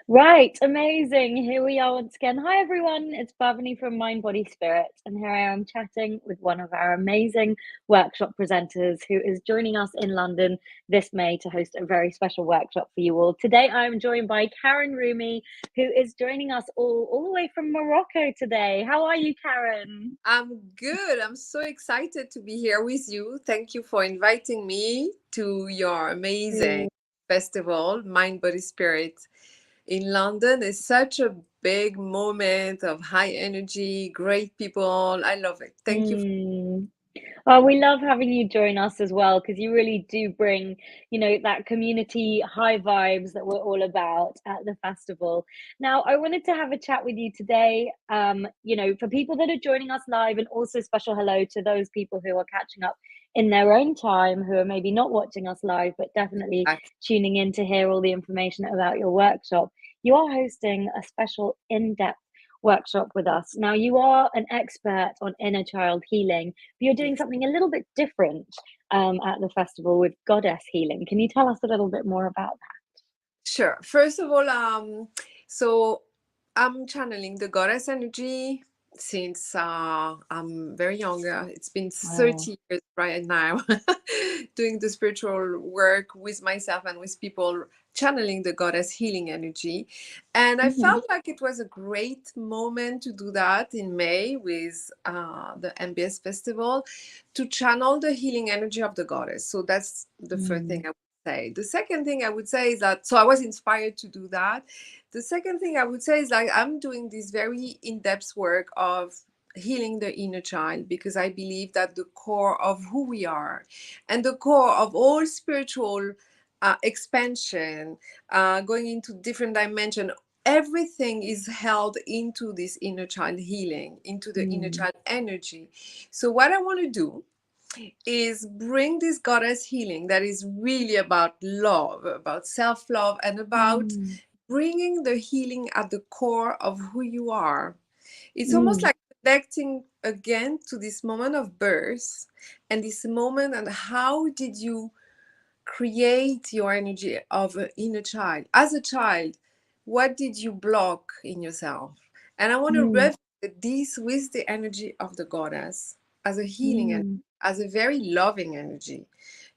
Right, amazing. Here we are once again. Hi, everyone. It's Bhavani from Mind, Body, Spirit, and here I am chatting with one of our amazing workshop presenters who is joining us in London this May to host a very special workshop for you all. Today, I'm joined by Karen Ruimy, who is joining us all the way from Morocco today. How are you, Karen? I'm good. I'm so excited to be here with you. Thank you for inviting me to your amazing festival, Mind, Body, Spirit in London. It's such a big moment of high energy, great people. I love it. Thank you. Mm. Oh, we love having you join us as well because you really do bring, that community high vibes that we're all about at the festival. Now, I wanted to have a chat with you today, for people that are joining us live, and also special hello to those people who are catching up in their own time, who are maybe not watching us live, but definitely tuning in to hear all the information about your workshop. You are hosting a special in-depth workshop with us. Now, you are an expert on inner child healing, but you're doing Yes. something a little bit different at the festival with goddess healing. Can you tell us a little bit more about that? Sure. First of all, so I'm channeling the goddess energy since I'm very young. It's been Wow. 30 years right now doing the spiritual work with myself and with people, channeling the goddess healing energy. And I Hmm. felt like it was a great moment to do that in May with the MBS festival, to channel the healing energy of the goddess. So that's the first thing Mm. I say. The second thing I would say is that, so I was inspired to do that. The second thing I would say is, like, I'm doing this very in-depth work of healing the inner child, because I believe that the core of who we are and the core of all spiritual expansion, going into different dimension, everything is held into this inner child healing, into the inner Mm. child energy. So what I want to do is bring this goddess healing that is really about love, about self-love, and about Mm. bringing the healing at the core of who you are. It's almost Mm. like connecting again to this moment of birth, and this moment, and how did you create your energy of an inner child. As a child, what did you block in yourself? And I want to Mm. revisit this with the energy of the goddess as a healing energy, Mm. as a very loving energy.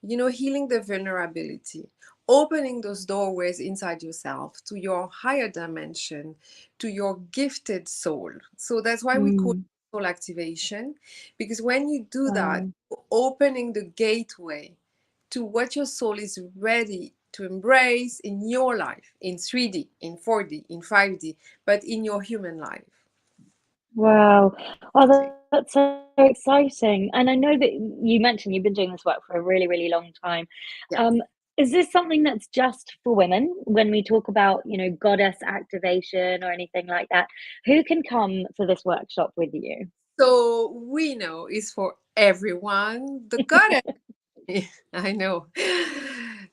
Healing the vulnerability, opening those doorways inside yourself to your higher dimension, to your gifted soul. So that's why we call it Mm. soul activation, because when you do that, Wow. you're opening the gateway to what your soul is ready to embrace in your life, in 3D, in 4D, in 5D, but in your human life. Wow. Oh, that's so exciting. And I know that you mentioned you've been doing this work for a really, really long time. Yes. Um, is this something that's just for women when we talk about, goddess activation or anything like that? Who can come to this workshop with you? So we know it's for everyone. The goddess, I know.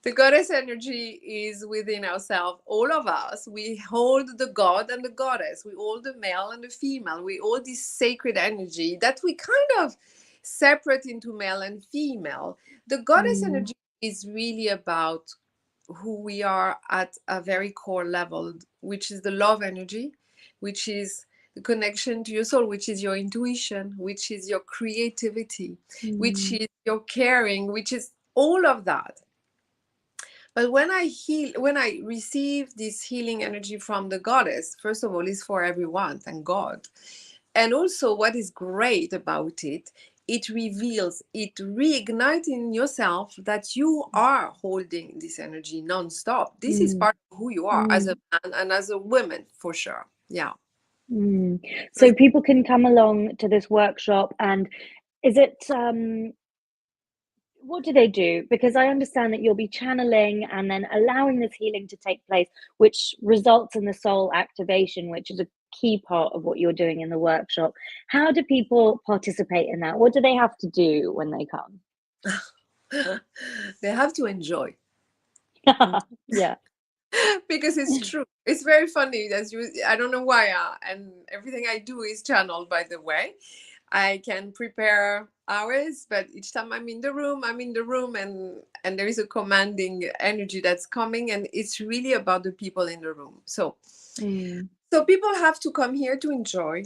The goddess energy is within ourselves, all of us. We hold the god and the goddess. We hold the male and the female. We hold this sacred energy that we kind of separate into male and female. The goddess Mm. energy is really about who we are at a very core level, which is the love energy, which is the connection to your soul, which is your intuition, which is your creativity, which Mm. is your caring, which is all of that. But when I receive this healing energy from the goddess, first of all, it's for everyone, thank God. And also, what is great about it, it reveals, it reignites in yourself that you are holding this energy non-stop. This is Mm. part of who you are as Mm. a man and as a woman, for sure. Yeah. Mm. So So people can come along to this workshop, and is it what do they do? Because I understand that you'll be channeling and then allowing this healing to take place, which results in the soul activation, which is a key part of what you're doing in the workshop. How do people participate in that? What do they have to do when they come? they have to enjoy. Yeah. Because it's true. It's very funny, as you, I don't know why, and everything I do is channeled, by the way. I can prepare hours, but each time I'm in the room, I'm in the room, and there is a commanding energy that's coming, and it's really about the people in the room. Mm, So people have to come here to enjoy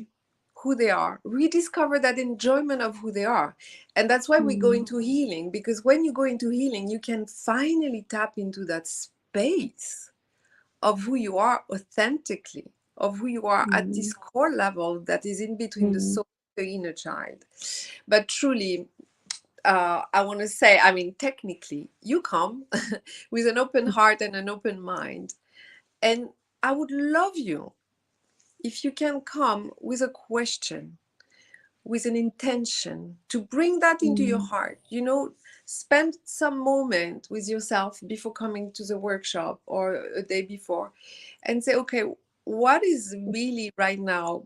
who they are, rediscover that enjoyment of who they are. And that's why we go mm, into healing, because when you go into healing, you can finally tap into that space of who you are authentically, of who you are at mm, this core level that is in between the mm, soul and the inner child. But truly, I want to say, I mean, technically, you come with an open heart and an open mind. And I would love you if you can come with a question, with an intention to bring that into your mm, heart. You know, spend some moment with yourself before coming to the workshop or a day before and say, okay, what is really right now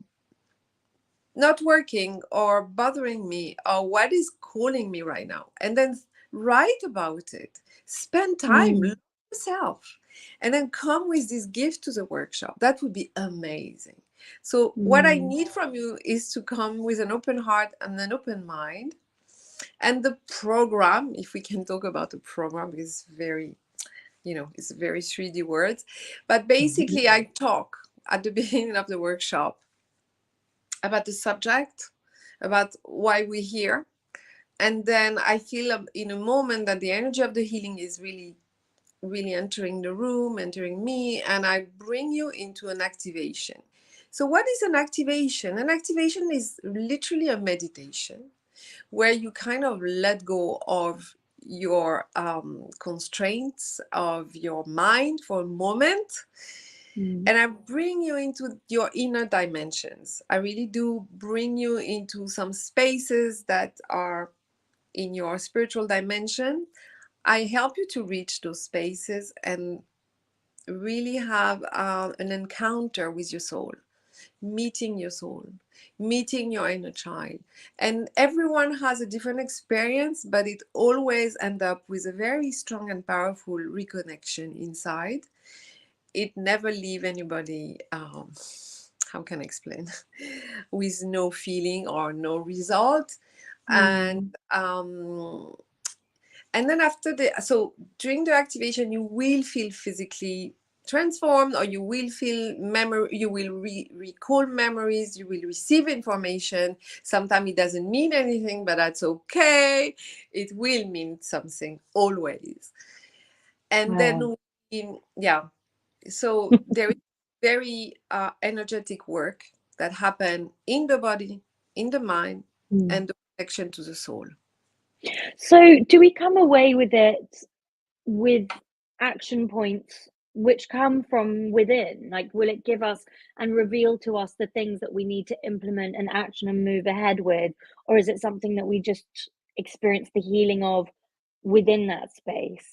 not working or bothering me, or what is calling me right now? And then write about it. Spend time, mm, love yourself, and then come with this gift to the workshop. That would be amazing. So, what I mm. need from you is to come with an open heart and an open mind. And the program, if we can talk about the program, is very, it's very 3D words. But basically, I talk at the beginning of the workshop about the subject, about why we're here. And then I feel in a moment that the energy of the healing is really, really entering the room, entering me, and I bring you into an activation. So, what is an activation? An activation is literally a meditation where you kind of let go of your constraints of your mind for a moment, Mm, and I bring you into your inner dimensions. I really do bring you into some spaces that are in your spiritual dimension. I help you to reach those spaces and really have an encounter with your soul, meeting your inner child. And everyone has a different experience, but it always ends up with a very strong and powerful reconnection inside. It never leave anybody, how can I explain, with no feeling or no result. And mm, and then during the activation, you will feel physically transformed, or you will feel memory, you will recall memories, you will receive information. Sometimes it doesn't mean anything, but that's okay. It will mean something always. And wow. then yeah, so there is very energetic work that happen in the body, in the mind, Mm. and the connection to the soul. So, do we come away with it with action points which come from within? Like, will it give us and reveal to us the things that we need to implement and action and move ahead with? Or is it something that we just experience the healing of within that space?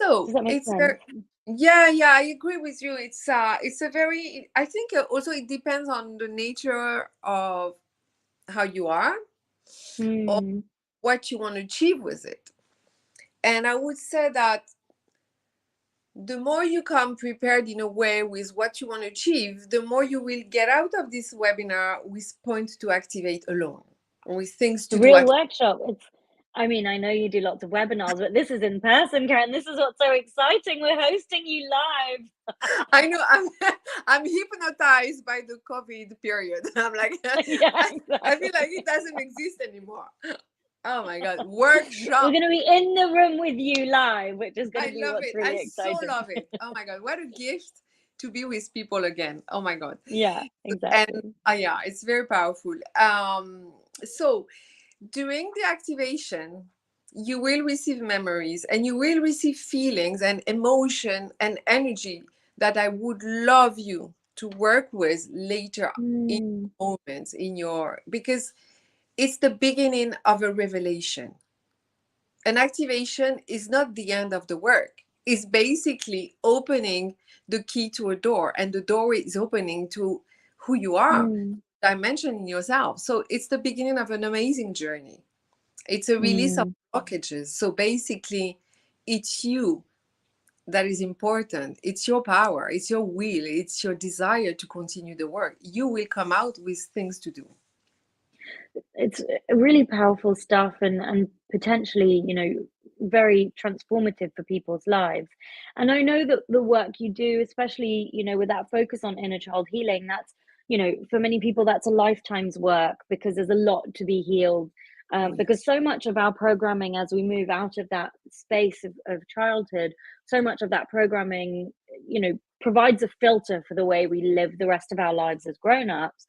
So Does that make it's very, sense? yeah, I agree with you. It's a very, I think also it depends on the nature of how you are or Mm, what you want to achieve with it. And I would say that the more you come prepared in a way with what you want to achieve, the more you will get out of this webinar with points to activate alone, with things the to do real at. workshop. I mean, I know you do lots of webinars, but this is in person, Karen. This is what's so exciting. We're hosting you live. I know I'm hypnotized by the COVID period. I'm like, Yeah, I feel like exactly. it doesn't exist anymore. Oh my God, We're workshop. going to be in the room with you live, which is going to I be love what's it. really I so exciting. love it. Oh my God, what a gift to be with people again. Oh my God. Yeah, And exactly. yeah, it's very powerful. So during the activation, you will receive memories and you will receive feelings and emotion and energy that I would love you to work with later in Mm, moments in your, because it's the beginning of a revelation. An activation is not the end of the work. It's basically opening the key to a door, and the door is opening to who you are, mm, dimension in yourself. So it's the beginning of an amazing journey. It's a release of mm. blockages. So basically, it's you that is important. It's your power, it's your will, it's your desire to continue the work. You will come out with things to do. it's really powerful stuff, and potentially, very transformative for people's lives. And I know that the work you do, especially, with that focus on inner child healing, that's, for many people, that's a lifetime's work, because there's a lot to be healed. Because Yes. so much of our programming, as we move out of that space of childhood, so much of that programming, provides a filter for the way we live the rest of our lives as grown-ups.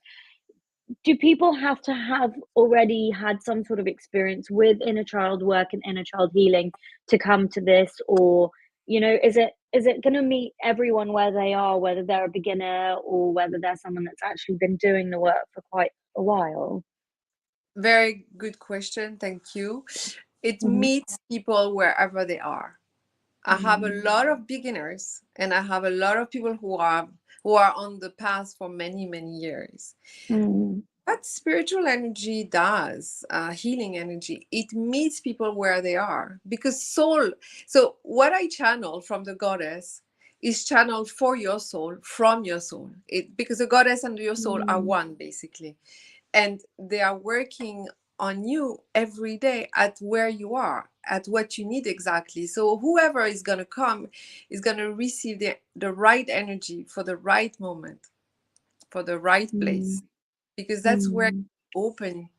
Do people have to have already had some sort of experience with inner child work and inner child healing to come to this? Or, is it going to meet everyone where they are, whether they're a beginner or whether they're someone that's actually been doing the work for quite a while? Very good question. Thank you. It Mhm. meets people wherever they are. I have a Mm. lot of beginners and I have a lot of people who are on the path for many, many years. Mm. What spiritual energy does, healing energy, it meets people where they are, because soul. So what I channel from the goddess is channeled for your soul, from your soul. Because the goddess and your soul are Mm. one, basically, and they are working on you every day at where you are, at what you need exactly. So whoever is going to come is going to receive the right energy for the right moment, for the right place, Mm. because that's where Mm. you open,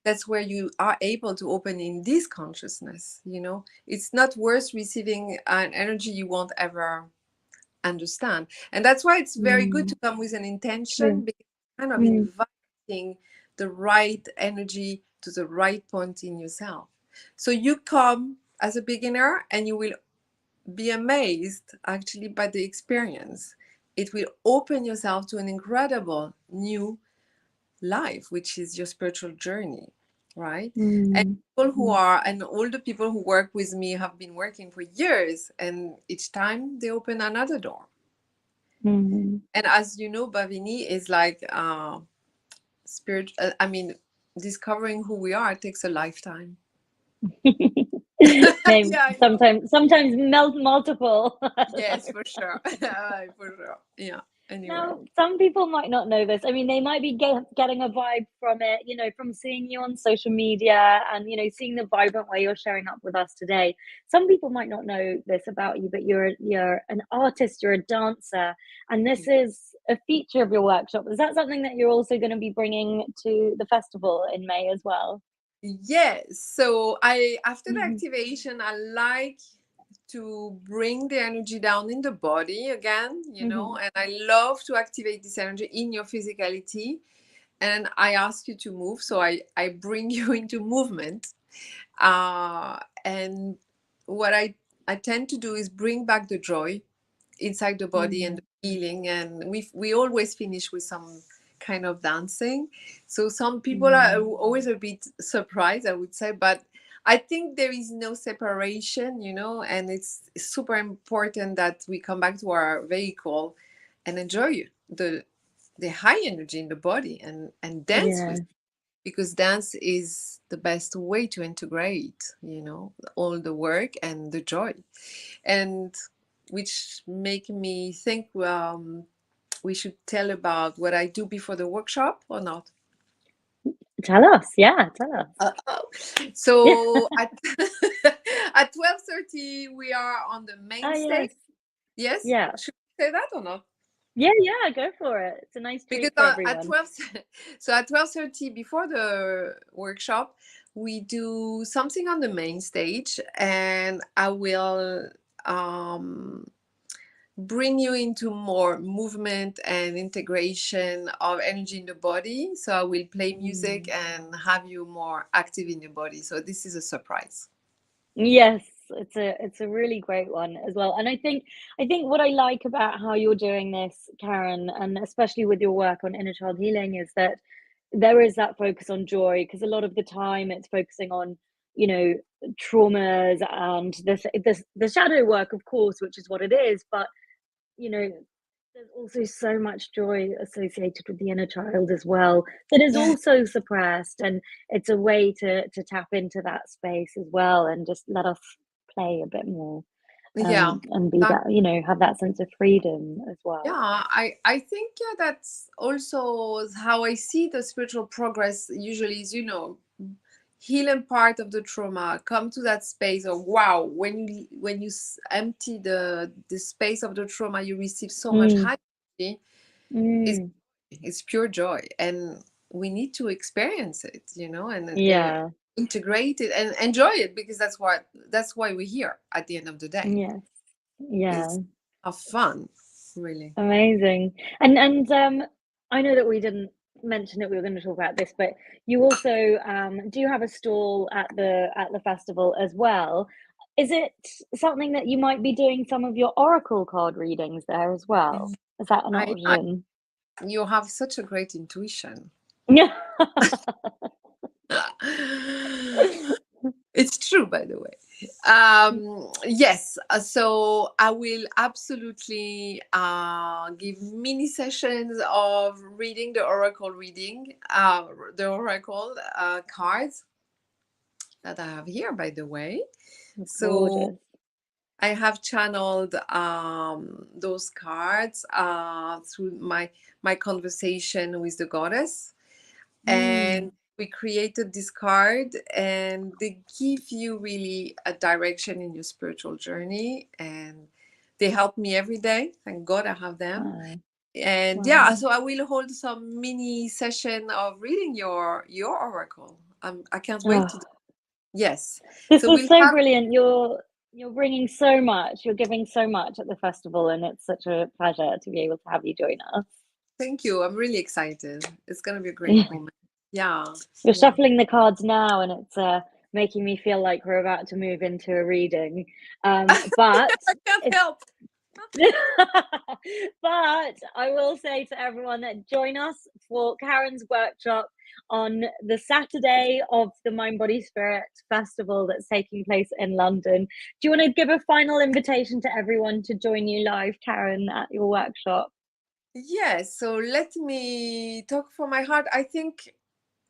that's where you are able to open in this consciousness. It's not worth receiving an energy you won't ever understand. And that's why it's very good Mm. to come with an intention, True. because it's kind of Mm. inviting the right energy to the right point in yourself. So you come as a beginner and you will be amazed actually by the experience. It will open yourself to an incredible new life, which is your spiritual journey, right? And Mm. people who Mm. are, and all the people who work with me have been working for years, and each time they open another door. Mm. And as you know, Bhavini is like spirit. I mean, discovering who we are takes a lifetime. Maybe Yeah, I know. sometimes multiple Yes, for lifetimes. sure. For sure. Yeah. Anyway. Now, some people might not know this. I mean, they might be getting a vibe from it, from seeing you on social media and, seeing the vibrant way you're showing up with us today. Some people might not know this about you, but you're an artist, you're a dancer, and this is a feature of your workshop. Is that something that you're also going to be bringing to the festival in May as well? Yes. So I, after the Mhm. activation, I like to bring the energy down in the body again, Mhm. and I love to activate this energy in your physicality. And I ask you to move. So I bring you into movement. And what I tend to do is bring back the joy inside the body and Mm. the feeling. And we always finish with some kind of dancing. So some people are Mm. always a bit surprised, I would say, but I think there is no separation, and it's super important that we come back to our vehicle and enjoy the high energy in the body and dance with, Yeah. because dance is the best way to integrate all the work and the joy. And which make me think, we should tell about what I do before the workshop or not. Tell us. Yeah, tell us. Uh-oh. Yeah. So at at 12:30 we are on the main Ah, stage. yes. Yes, Yeah. should we say that or not? Yeah, yeah, go for it. It's a nice Because treat for at everyone. 12, so at 12:30 before the workshop, we do something on the main stage, and I will um, bring you into more movement and integration of energy in the body. So I will play music Mm. and have you more active in your body. So this is a surprise. Yes, it's a really great one as well. And I think what I like about how you're doing this, Karen, and especially with your work on inner child healing, is that there is that focus on joy, because a lot of the time it's focusing on, you know, traumas and this the shadow work, of course, which is what it is, but you know, there's also so much joy associated with the inner child as well that is Yeah. also suppressed, and it's a way to tap into that space as well and just let us play a bit more. Yeah. and be That, that, have that sense of freedom as yeah, well. I think, yeah, that's also how I see the spiritual progress usually is, healing part of the trauma, come to that space of wow, when you empty the space of the trauma, you receive so much Mm, high energy. it's mm, it's pure joy, and we need to experience it, and yeah. integrate it and enjoy it, because that's why we're here at the end of the day. Yes. Yeah. It's have fun, really. Amazing. And I know that we didn't mention that we were going to talk about this, but you also do have a stall at the festival as well. Is it something that you might be doing some of your oracle card readings there as well? Is that an I option? You have such a great intuition. Yeah. It's true, by the way. Yes, so I will absolutely give mini sessions of reading the oracle cards that I have here, by the way. So Gorgeous. I have channeled those cards through my conversation with the goddess, and Mm. we created this card, and they give you really a direction in your spiritual journey, and they help me every day. Thank God I have them. Wow. And yeah, Wow. so I will hold some mini session of reading your oracle. I can't wait to do. Oh, Yes, this so was we'll so have. brilliant. You're bringing so much. You're giving so much at the festival, and it's such a pleasure to be able to have you join us. Thank you, I'm really excited. It's going to be a great moment. Yeah. You're Yeah. shuffling the cards now, and it's making me feel like we're about to move into a reading. But I can't if help. but I will say to everyone that join us for Karen's workshop on the Saturday of the Mind Body Spirit Festival that's taking place in London. Do you want to give a final invitation to everyone to join you live, Karen, at your workshop? Yes, so let me talk from my heart. I think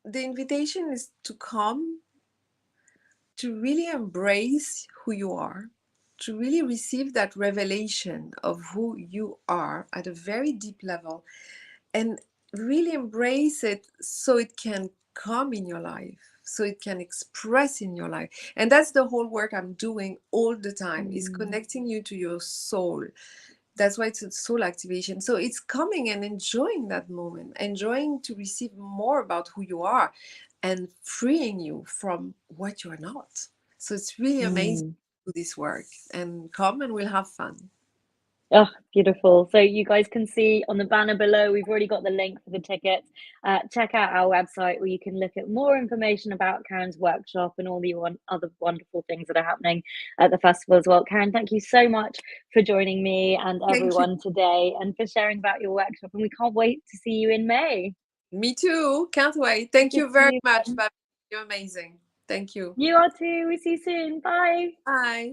the invitation is to come, to really embrace who you are, to really receive that revelation of who you are at a very deep level, and really embrace it so it can come in your life, so it can express in your life. And that's the whole work I'm doing all the time, is Mm, connecting you to your soul. That's why it's a soul activation. So it's coming and enjoying that moment, enjoying to receive more about who you are, and freeing you from what you are not. So it's really amazing mm. to do this work, and come and we'll have fun. Oh, beautiful. So you guys can see on the banner below, we've already got the link for the tickets. Check out our website where you can look at more information about Karen's workshop and all the other wonderful things that are happening at the festival as well. Karen, thank you so much for joining me and Thank you. everyone today and for sharing about your workshop. And we can't wait to see you in May. Me too. Can't wait. Thank Good you to see very you much, again. Babi. You're amazing. Thank you. You are too. We see you soon. Bye. Bye.